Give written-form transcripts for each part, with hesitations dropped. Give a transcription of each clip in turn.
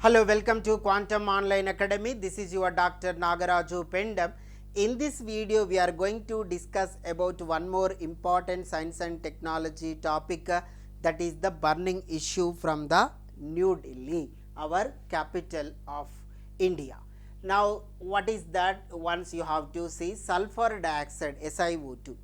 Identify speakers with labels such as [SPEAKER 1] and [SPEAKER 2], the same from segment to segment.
[SPEAKER 1] Hello, welcome to Quantum Online Academy. This is your Dr. Nagaraju Pendam. In this video, we are going to discuss about one more important science and technology topic that is the burning issue from the New Delhi, our capital of India. Now, what is that? Once you have to see sulfur dioxide, SiO2.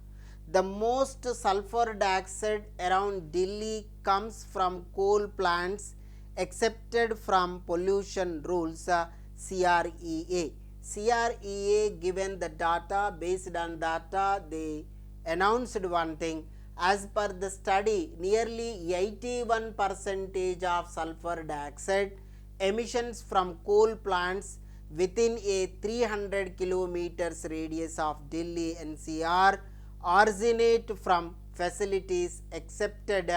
[SPEAKER 1] The most sulfur dioxide around Delhi comes from coal plants accepted from pollution rules CREA. CREA given the data, based on data they announced one thing. As per the study, nearly 81% of sulfur dioxide emissions from coal plants within a 300 kilometers radius of Delhi NCR originate from facilities exempted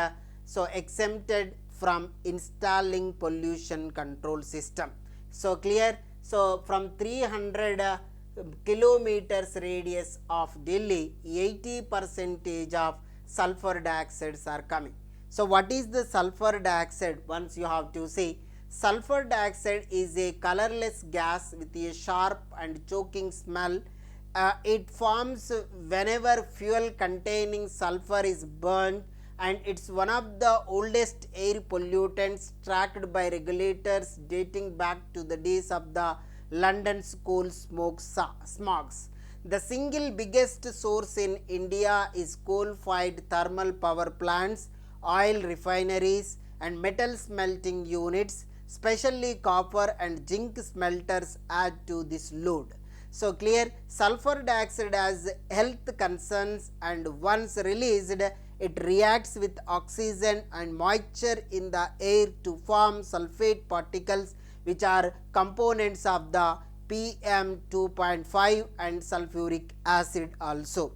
[SPEAKER 1] from installing pollution control system. So clear. So from 300 kilometers radius of Delhi, 80% of sulfur dioxides are coming. So what is the sulfur dioxide? Once you have to see, sulfur dioxide is a colorless gas with a sharp and choking smell. It forms whenever fuel containing sulfur is burned, and it's one of the oldest air pollutants tracked by regulators dating back to the days of the London's coal smogs. The single biggest source in India is coal-fired thermal power plants, oil refineries and metal smelting units, especially copper and zinc smelters add to this load. So clear, sulfur dioxide has health concerns, and once released, it reacts with oxygen and moisture in the air to form sulfate particles, which are components of the PM 2.5 and sulfuric acid also.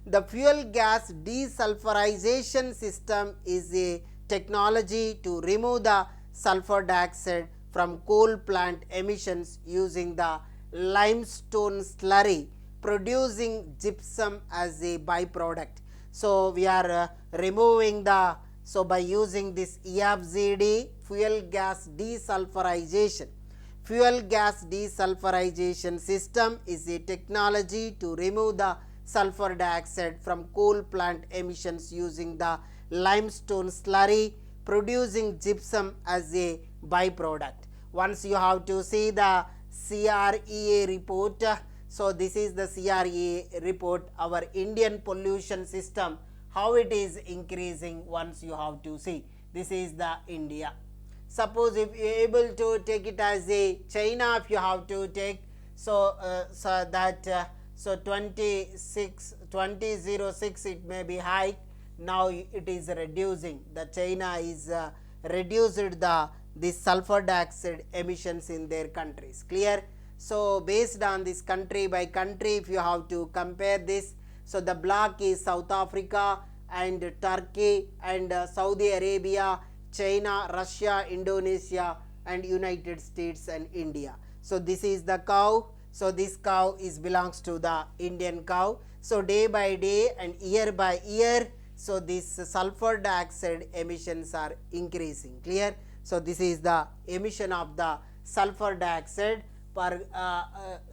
[SPEAKER 1] The fuel gas desulphurisation system is a technology to remove the sulfur dioxide from coal plant emissions using the limestone slurry, producing gypsum as a byproduct. So we are removing the, so by using this EFGD, fuel gas desulphurization. Fuel gas desulphurization system is a technology to remove the sulfur dioxide from coal plant emissions using the limestone slurry, producing gypsum as a byproduct. Once you have to see the CREA report. So this is the CREA report, our Indian pollution system, how it is increasing. Once you have to see, this is the India. Suppose if you are able to take it as a China, if you have to take, so 2006 it may be high, now it is reducing. The China is reduced this sulfur dioxide emissions in their countries. Clear. So based on this country by country, if you have to compare this, so the block is South Africa and Turkey and Saudi Arabia, China, Russia, Indonesia and United States and India. So this is the curve. So this curve is belongs to the Indian curve. So day by day and year by year, so this sulfur dioxide emissions are increasing. Clear. So this is the emission of the sulfur dioxide per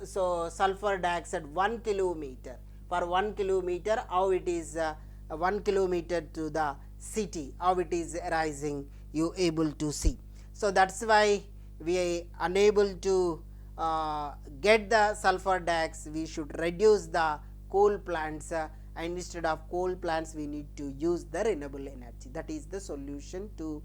[SPEAKER 1] so sulfur dioxide 1 kilometer, per 1 kilometer, how it is 1 kilometer to the city, how it is rising, you able to see. So that's why we are unable to get the sulfur dioxide. We should reduce the coal plants and instead of coal plants we need to use the renewable energy. That is the solution to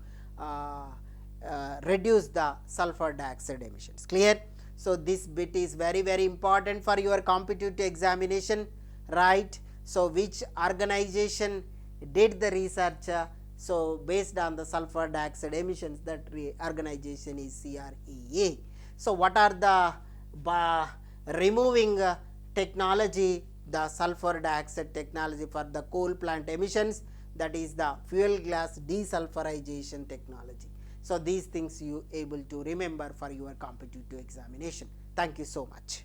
[SPEAKER 1] reduce the sulfur dioxide emissions. Clear. So this bit is very important for your competitive examination, right? So which organization did the research? So based on the sulfur dioxide emissions, that organization is CREA. So what are the removing technology, the sulfur dioxide technology for the coal plant emissions? That is the fuel gas desulphurization technology. So these things you able to remember for your competitive examination. Thank you so much.